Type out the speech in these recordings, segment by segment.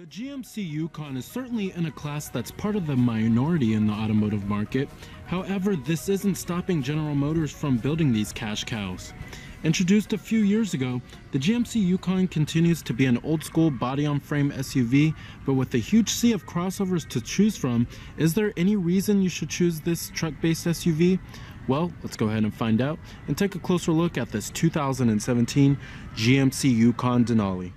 GMC Yukon is certainly in a class that's part of the minority in the automotive market. However, this isn't stopping General Motors from building these cash cows. Introduced a few years ago, the GMC Yukon continues to be an old-school body-on-frame SUV, but with a huge sea of crossovers to choose from, is there any reason you should choose this truck-based SUV? Well, let's go ahead and find out and take a closer look at this 2017 GMC Yukon Denali.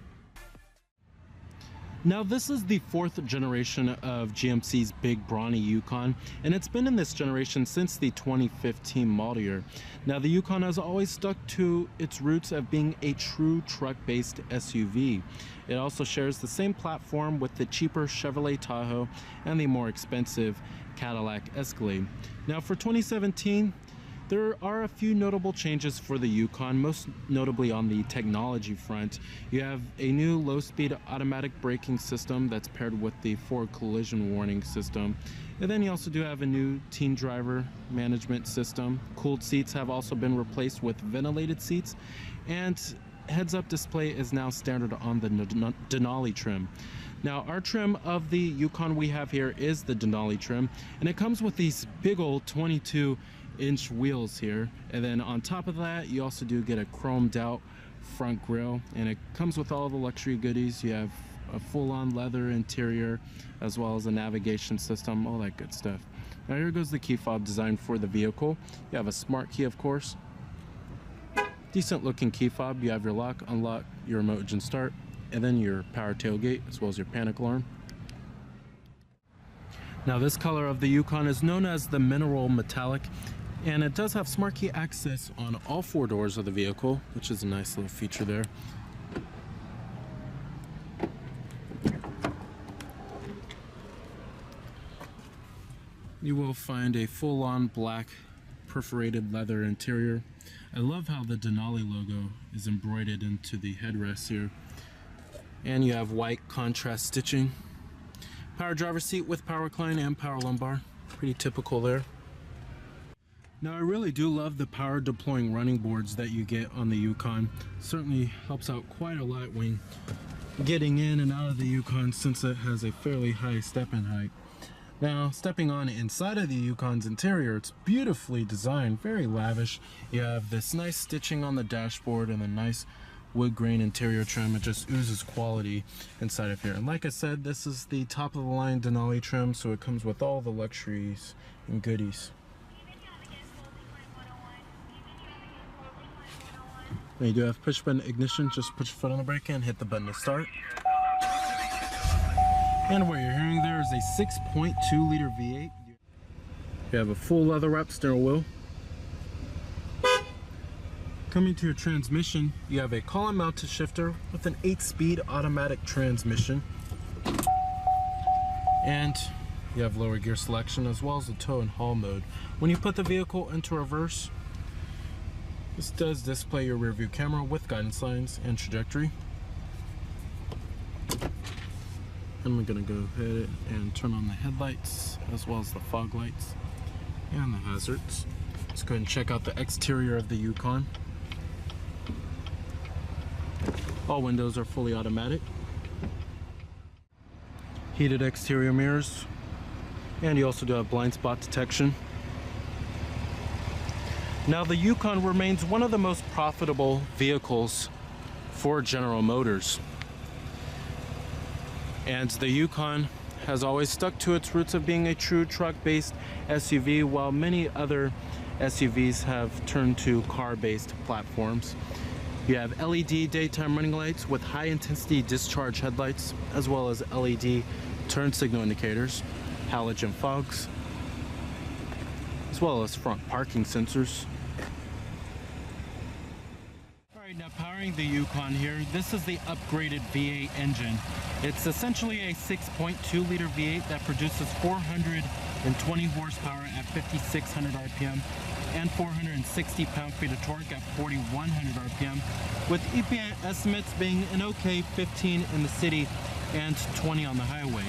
Now, this is the fourth generation of GMC's big brawny Yukon, and it's been in this generation since the 2015 model year. Now, the Yukon has always stuck to its roots of being a true truck-based SUV. It also shares the same platform with the cheaper Chevrolet Tahoe and the more expensive Cadillac Escalade. Now, for 2017, there are a few notable changes for the Yukon, most notably on the technology front. You have a new low-speed automatic braking system that's paired with the forward collision warning system. And then you also do have a new teen driver management system. Cooled seats have also been replaced with ventilated seats, and heads-up display is now standard on the Denali trim. Now, our trim of the Yukon we have here is the Denali trim, and it comes with these big old 22-inch wheels here, and then on top of that you also do get a chromed out front grille, and it comes with all the luxury goodies. You have a full-on leather interior as well as a navigation system, all that good stuff. Now, here goes the key fob design for the vehicle. You have a smart key, of course, decent looking key fob. You have your lock, unlock, your remote engine start, and then your power tailgate as well as your panic alarm. Now, this color of the Yukon is known as the mineral metallic, and it does have smart key access on all four doors of the vehicle, which is a nice little feature there. You will find a full-on black perforated leather interior. I love how the Denali logo is embroidered into the headrest here. And you have white contrast stitching. Power driver seat with power recline and power lumbar. Pretty typical there. Now, I really do love the power deploying running boards that you get on the Yukon. Certainly helps out quite a lot when getting in and out of the Yukon, since it has a fairly high step-in height. Now, stepping on inside of the Yukon's interior, it's beautifully designed, very lavish. You have this nice stitching on the dashboard and a nice wood grain interior trim. It just oozes quality inside of here. And like I said, this is the top of the line Denali trim, so it comes with all the luxuries and goodies. Now, you do have push button ignition. Just put your foot on the brake and hit the button to start. And what you're hearing there is a 6.2 liter V8. You have a full leather wrapped steering wheel. Coming to your transmission, you have a column mounted shifter with an 8-speed automatic transmission. And you have lower gear selection as well as a tow and haul mode. When you put the vehicle into reverse, this does display your rear view camera with guidance lines and trajectory. And we're going to go ahead and turn on the headlights as well as the fog lights and the hazards. Let's go ahead and check out the exterior of the Yukon. All windows are fully automatic. Heated exterior mirrors, and you also do have blind spot detection. Now, the Yukon remains one of the most profitable vehicles for General Motors. And the Yukon has always stuck to its roots of being a true truck-based SUV, while many other SUVs have turned to car-based platforms. You have LED daytime running lights with high-intensity discharge headlights, as well as LED turn signal indicators, halogen fogs, as well as front parking sensors. Now, powering the Yukon here, this is the upgraded V8 engine. It's essentially a 6.2 liter V8 that produces 420 horsepower at 5,600 RPM and 460 pound-feet of torque at 4,100 RPM, with EPA estimates being an okay 15 in the city and 20 on the highway.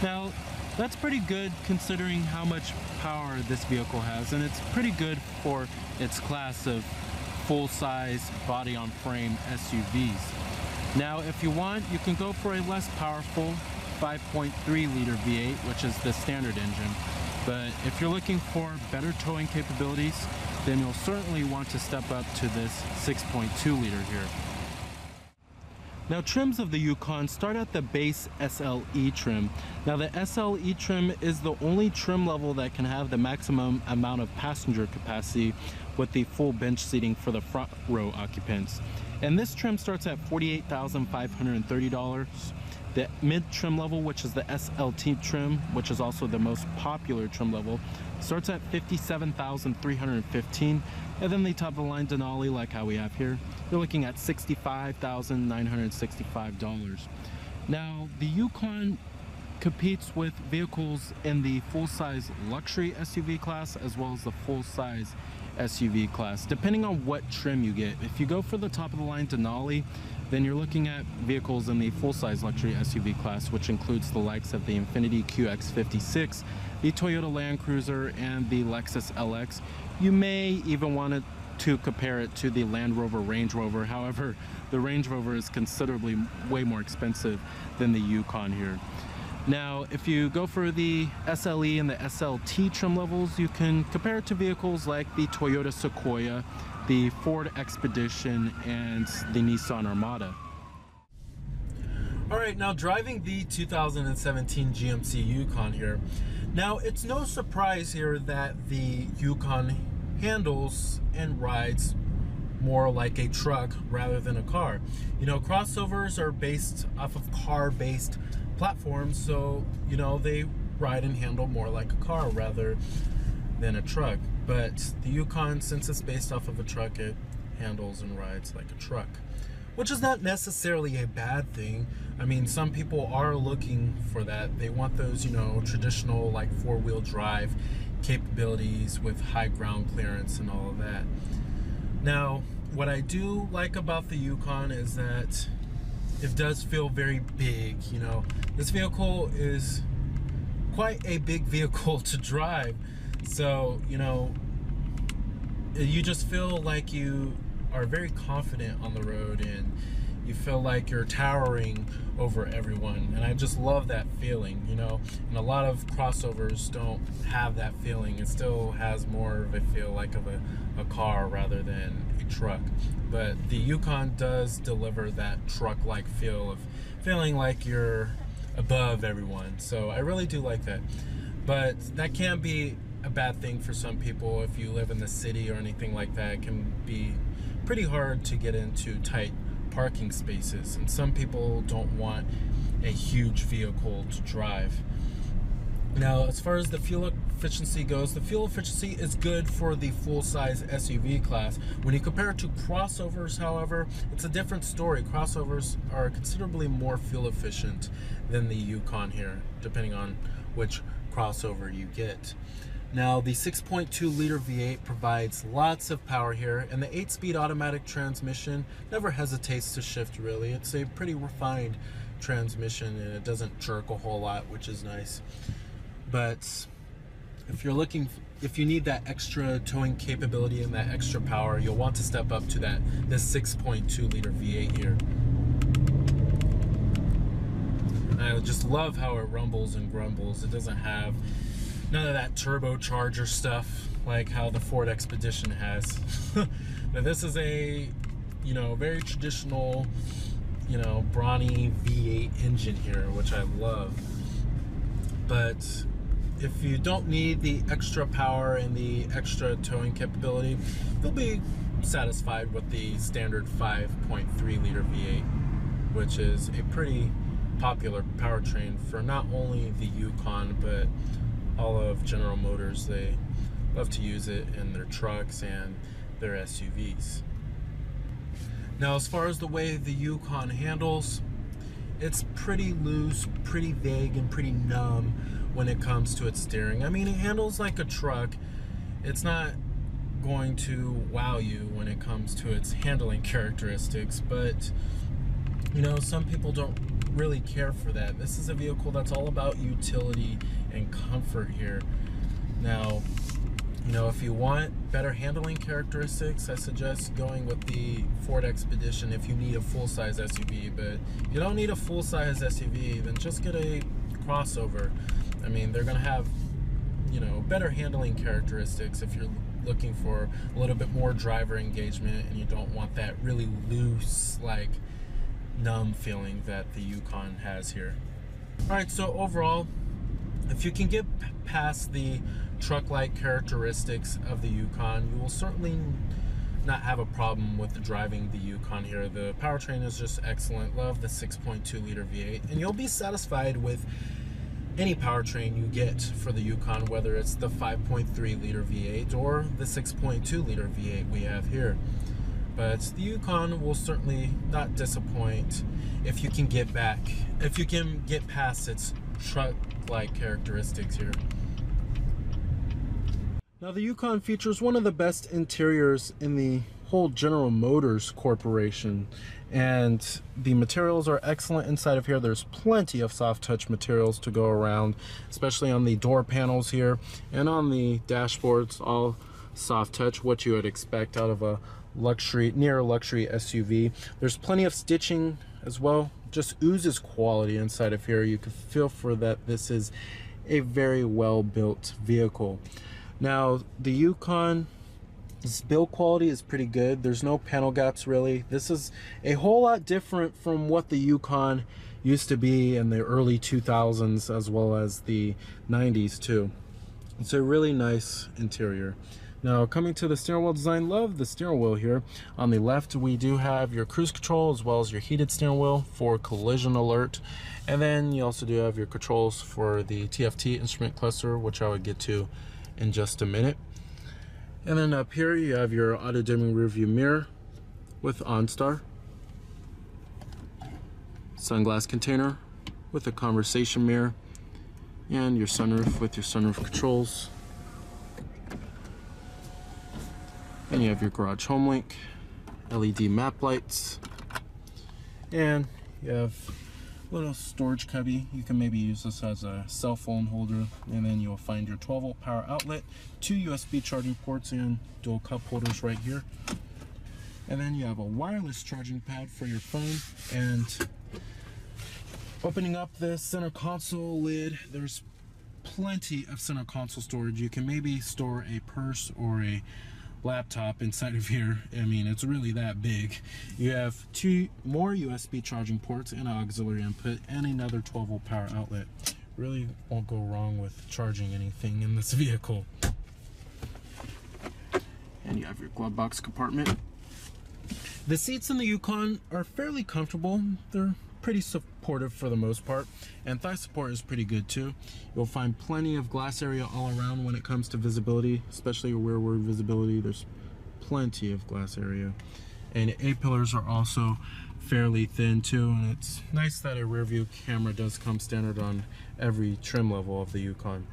Now, that's pretty good considering how much power this vehicle has, and it's pretty good for its class of full-size body-on-frame SUVs. Now, if you want, you can go for a less powerful 5.3 liter V8, which is the standard engine. But if you're looking for better towing capabilities, then you'll certainly want to step up to this 6.2 liter here. Now, trims of the Yukon start at the base SLE trim. Now, the SLE trim is the only trim level that can have the maximum amount of passenger capacity with the full bench seating for the front row occupants. And this trim starts at $48,530. The mid trim level, which is the SLT trim, which is also the most popular trim level, starts at $57,315. And then the top of the line Denali, like how we have here, you're looking at $65,965. Now, the Yukon competes with vehicles in the full-size luxury SUV class as well as the full-size SUV class, depending on what trim you get. If you go for the top of the line Denali, then you're looking at vehicles in the full-size luxury SUV class, which includes the likes of the Infiniti QX56, the Toyota Land Cruiser, and the Lexus LX. You may even want to compare it to the Land Rover Range Rover. However, the Range Rover is considerably way more expensive than the Yukon here. Now, if you go for the SLE and the SLT trim levels, you can compare it to vehicles like the Toyota Sequoia, the Ford Expedition, and the Nissan Armada. All right, now driving the 2017 GMC Yukon here. Now, it's no surprise here that the Yukon handles and rides more like a truck rather than a car. You know, crossovers are based off of car-based platforms, so you know they ride and handle more like a car rather than a truck. But the Yukon, since it's based off of a truck, it handles and rides like a truck, which is not necessarily a bad thing. I mean, some people are looking for that. They want those, you know, traditional like four-wheel drive capabilities with high ground clearance and all of that. Now, what I do like about the Yukon is that it does feel very big. You know, this vehicle is quite a big vehicle to drive. So, you know, you just feel like you are very confident on the road and you feel like you're towering over everyone. And I just love that feeling, you know. And a lot of crossovers don't have that feeling. It still has more of a feel like of a car rather than a truck. But the Yukon does deliver that truck-like feel of feeling like you're above everyone. So I really do like that. But that can be a bad thing for some people. If you live in the city or anything like that, it can be pretty hard to get into tight parking spaces, and some people don't want a huge vehicle to drive. Now, as far as the fuel efficiency goes, the fuel efficiency is good for the full-size SUV class. When you compare it to crossovers, however, it's a different story. Crossovers are considerably more fuel efficient than the Yukon here, depending on which crossover you get. Now, the 6.2 liter V8 provides lots of power here, and the 8-speed automatic transmission never hesitates to shift, really. It's a pretty refined transmission, and it doesn't jerk a whole lot, which is nice. But if you need that extra towing capability and that extra power, you'll want to step up to this 6.2 liter V8 here. And I just love how it rumbles and grumbles. It doesn't have none of that turbocharger stuff like how the Ford Expedition has. But this is a, you know, very traditional, you know, brawny V8 engine here, which I love. But if you don't need the extra power and the extra towing capability, you'll be satisfied with the standard 5.3 liter V8, which is a pretty popular powertrain for not only the Yukon, but all of General Motors. They love to use it in their trucks and their SUVs. Now, as far as the way the Yukon handles, it's pretty loose, pretty vague, and pretty numb when it comes to its steering. I mean, it handles like a truck. It's not going to wow you when it comes to its handling characteristics, but you know, some people don't really care for that. This is a vehicle that's all about utility and comfort here. Now, You know, if you want better handling characteristics, I suggest going with the Ford Expedition if you need a full-size SUV. But if you don't need a full-size SUV, then just get a crossover. I mean, they're gonna have, you know, better handling characteristics if you're looking for a little bit more driver engagement and you don't want that really loose, like numb feeling that the Yukon has here. All right, so overall, if you can get past the truck-like characteristics of the Yukon, you will certainly not have a problem with driving the Yukon here. The powertrain is just excellent. Love the 6.2 liter V8, and you'll be satisfied with any powertrain you get for the Yukon, whether it's the 5.3 liter V8 or the 6.2 liter V8 we have here. But the Yukon will certainly not disappoint if you can get past its truck-like characteristics here. Now the Yukon features one of the best interiors in the whole General Motors Corporation, and the materials are excellent inside of here. There's plenty of soft touch materials to go around, especially on the door panels here and on the dashboards, all soft touch, what you would expect out of a near luxury SUV. There's plenty of stitching as well, just oozes quality inside of here. You can feel for that this is a very well built vehicle. Now the Yukon's build quality is pretty good. There's no panel gaps really. This is a whole lot different from what the Yukon used to be in the early 2000s as well as the 90s too. It's a really nice interior. Now coming to the steering wheel design, love the steering wheel here. On the left we do have your cruise control as well as your heated steering wheel for collision alert, and then you also do have your controls for the TFT instrument cluster, which I would get to in just a minute. And then up here you have your auto dimming rear view mirror with OnStar, sunglass container with a conversation mirror, and your sunroof with your sunroof controls. And you have your garage home link, LED map lights, and you have a little storage cubby. You can maybe use this as a cell phone holder, and then you'll find your 12-volt power outlet, 2 USB charging ports, and dual cup holders right here. And then you have a wireless charging pad for your phone. And opening up the center console lid, there's plenty of center console storage. You can maybe store a purse or a laptop inside of here. I mean, it's really that big. You have 2 more USB charging ports and an auxiliary input and another 12-volt power outlet. Really won't go wrong with charging anything in this vehicle. And you have your glove box compartment. The seats in the Yukon are fairly comfortable. They're pretty supportive for the most part, and thigh support is pretty good too. You'll find plenty of glass area all around when it comes to visibility, especially rearward visibility. There's plenty of glass area, and A-pillars are also fairly thin too, and it's nice that a rear view camera does come standard on every trim level of the Yukon.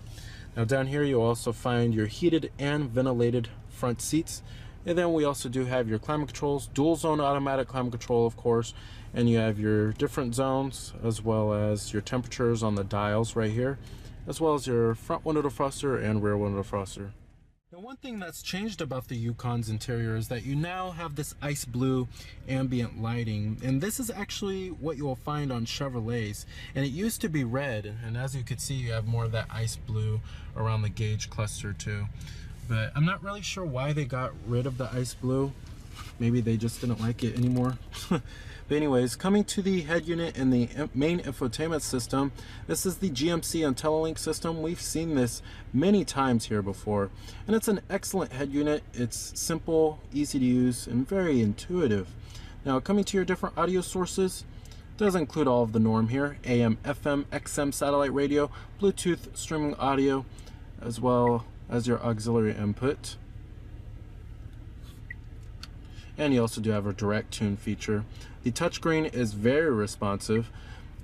Now down here you'll also find your heated and ventilated front seats. And then we also do have your climate controls, dual zone automatic climate control, of course, and you have your different zones as well as your temperatures on the dials right here, as well as your front window defroster and rear window defroster. Now one thing that's changed about the Yukon's interior is that you now have this ice blue ambient lighting, and this is actually what you will find on Chevrolets, and it used to be red, and as you can see you have more of that ice blue around the gauge cluster too. But I'm not really sure why they got rid of the ice blue. Maybe they just didn't like it anymore. But anyways, coming to the head unit and the main infotainment system, this is the GMC IntelliLink system. We've seen this many times here before, and it's an excellent head unit. It's simple, easy to use, and very intuitive. Now coming to your different audio sources, does include all of the norm here: AM, FM, XM satellite radio, Bluetooth streaming audio, as well as your auxiliary input. And you also do have a direct tune feature. The touchscreen is very responsive.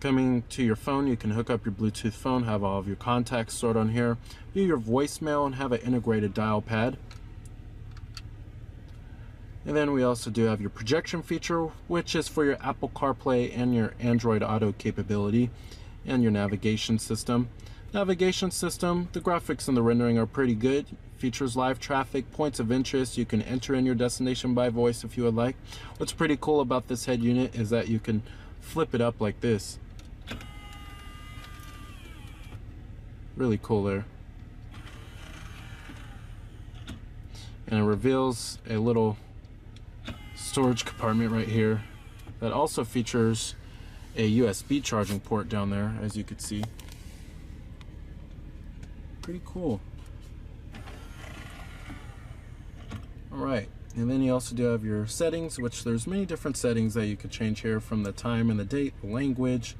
Coming to your phone, you can hook up your Bluetooth phone, have all of your contacts stored on here, view your voicemail, and have an integrated dial pad. And then we also do have your projection feature, which is for your Apple CarPlay and your Android Auto capability, and your navigation system. Navigation system, the graphics and the rendering are pretty good. Features live traffic, points of interest. You can enter in your destination by voice if you would like. What's pretty cool about this head unit is that you can flip it up like this. Really cool there. And it reveals a little storage compartment right here that also features a USB charging port down there, as you could see. Pretty cool. Alright, and then you also do have your settings, which there's many different settings that you could change here, from the time and the date, the language,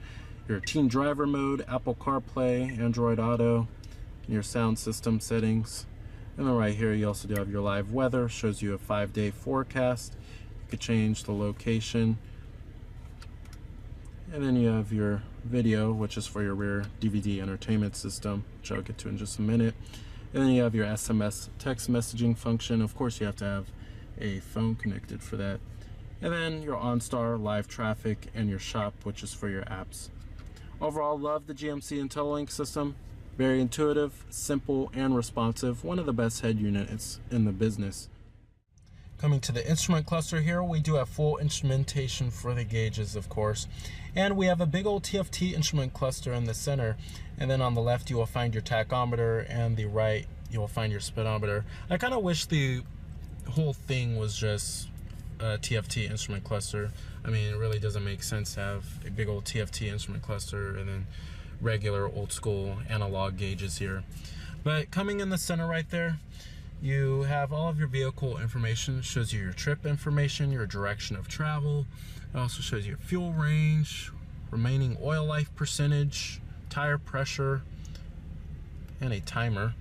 your teen driver mode, Apple CarPlay, Android Auto, and your sound system settings. And then right here you also do have your live weather, shows you a 5-day forecast. You could change the location. And then you have your video, which is for your rear DVD entertainment system, which I'll get to in just a minute. And then you have your SMS text messaging function. Of course, you have to have a phone connected for that. And then your OnStar, live traffic, and your shop, which is for your apps. Overall, love the GMC IntelliLink system. Very intuitive, simple, and responsive. One of the best head units in the business. Coming to the instrument cluster here, we do have full instrumentation for the gauges, of course. And we have a big old TFT instrument cluster in the center. And then on the left, you will find your tachometer, and the right, you will find your speedometer. I kind of wish the whole thing was just a TFT instrument cluster. I mean, it really doesn't make sense to have a big old TFT instrument cluster and then regular old school analog gauges here. But coming in the center right there, you have all of your vehicle information. It shows you your trip information, your direction of travel. It also shows you your fuel range, remaining oil life percentage, tire pressure, and a timer.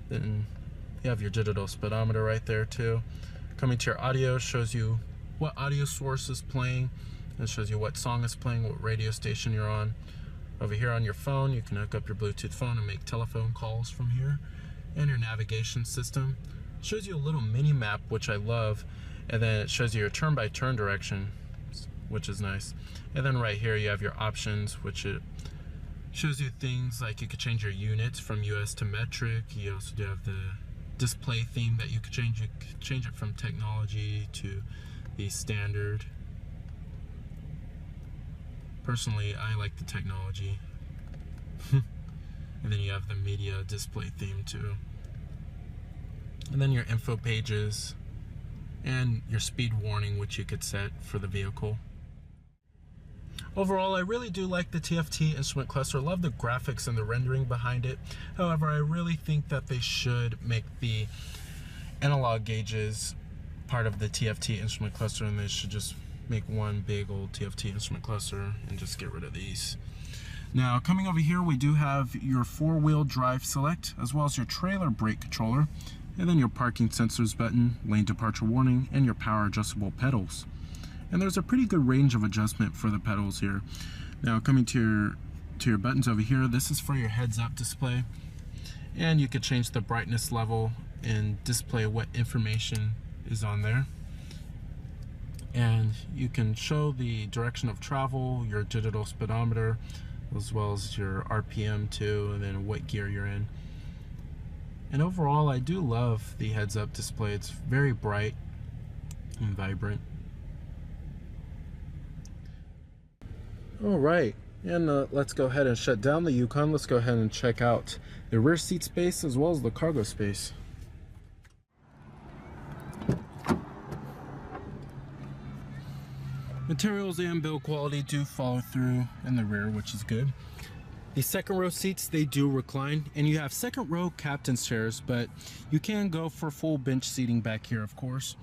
Then you have your digital speedometer right there too. Coming to your audio, shows you what audio source is playing. It shows you what song is playing, what radio station you're on. Over here on your phone, you can hook up your Bluetooth phone and make telephone calls from here. And your navigation system shows you a little mini map, which I love, and then it shows you your turn-by-turn direction, which is nice. And then right here you have your options, which it shows you things like you could change your units from US to metric. You also do have the display theme that you could change. You could change it from technology to the standard. Personally, I like the technology. And then you have the media display theme too. And then your info pages and your speed warning, which you could set for the vehicle. Overall, I really do like the TFT instrument cluster. Love the graphics and the rendering behind it. However, I really think that they should make the analog gauges part of the TFT instrument cluster, and they should just make one big old TFT instrument cluster and just get rid of these. Now, coming over here, we do have your 4-wheel drive select, as well as your trailer brake controller, and then your parking sensors button, lane departure warning, and your power adjustable pedals. And there's a pretty good range of adjustment for the pedals here. Now, coming to your buttons over here, this is for your heads-up display, and you could change the brightness level and display what information is on there. And you can show the direction of travel, your digital speedometer, as well as your RPM too, and then what gear you're in. And overall, I do love the heads-up display. It's very bright and vibrant. All right, and let's go ahead and shut down the Yukon. Let's go ahead and check out the rear seat space as well as the cargo space. Materials and build quality do follow through in the rear, which is good. The second row seats, they do recline, and you have second row captain's chairs, but you can go for full bench seating back here, of course.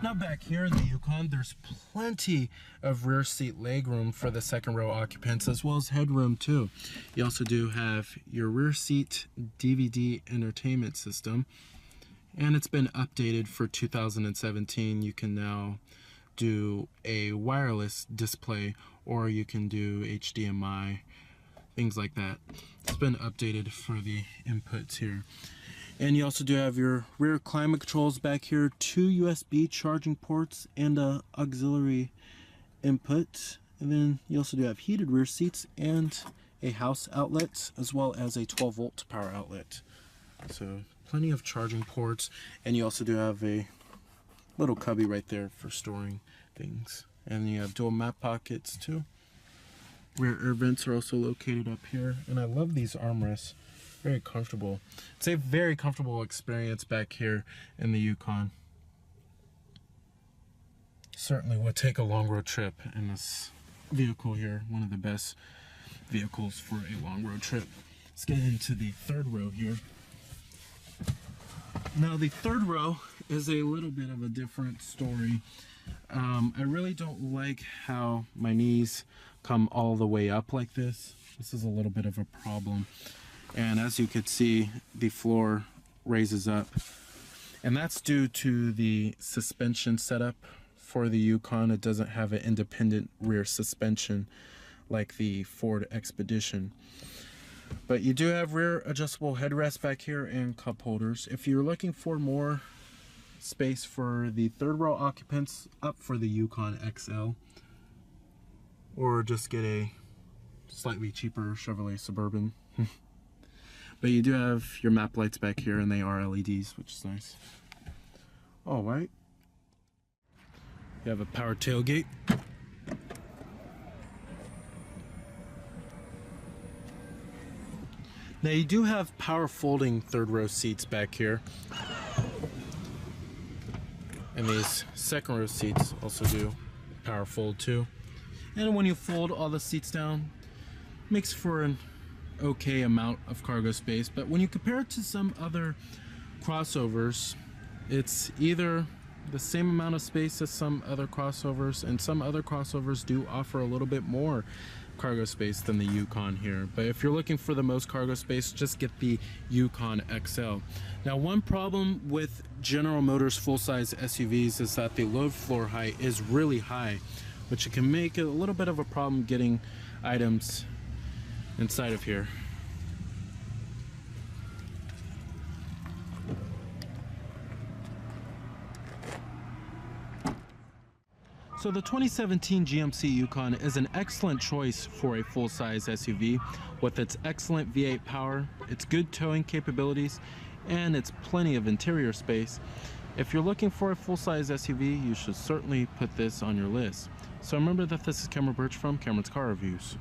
Now back here in the Yukon, there's plenty of rear seat legroom for the second row occupants, as well as headroom too. You also do have your rear seat DVD entertainment system, and it's been updated for 2017. You can now do a wireless display, or you can do HDMI, things like that. It's been updated for the inputs here. And you also do have your rear climate controls back here, 2 USB charging ports and a auxiliary input, And then you also do have heated rear seats and a house outlet, as well as a 12-volt power outlet. So plenty of charging ports, and you also do have a little cubby right there for storing things. And you have dual map pockets too. Rear air vents are also located up here, and I love these armrests. Very comfortable. It's a very comfortable experience back here in the Yukon. Certainly would take a long road trip in this vehicle here. One of the best vehicles for a long road trip. Let's get into the third row here. Now the third row is a little bit of a different story. I really don't like how my knees come all the way up like this. This is a little bit of a problem. And as you could see, the floor raises up. And that's due to the suspension setup for the Yukon. It doesn't have an independent rear suspension like the Ford Expedition. But you do have rear adjustable headrests back here and cup holders. If you're looking for more space for the third row occupants, up for the Yukon XL, or just get a slightly cheaper Chevrolet Suburban. But you do have your map lights back here, and they are LEDs, which is nice. All right. You have a power tailgate. Now you do have power folding third row seats back here. And these second row seats also do power fold too. And when you fold all the seats down, makes for an okay amount of cargo space. But when you compare it to some other crossovers, it's either the same amount of space as some other crossovers, and some other crossovers do offer a little bit more cargo space than the Yukon here. But if you're looking for the most cargo space, just get the Yukon XL. Now, one problem with General Motors full-size SUVs is that the load floor height is really high, which can make it a little bit of a problem getting items inside of here. So the 2017 GMC Yukon is an excellent choice for a full-size SUV with its excellent V8 power, its good towing capabilities, and its plenty of interior space. If you're looking for a full-size SUV, you should certainly put this on your list. So remember that this is Cameron Birch from Cameron's Car Reviews.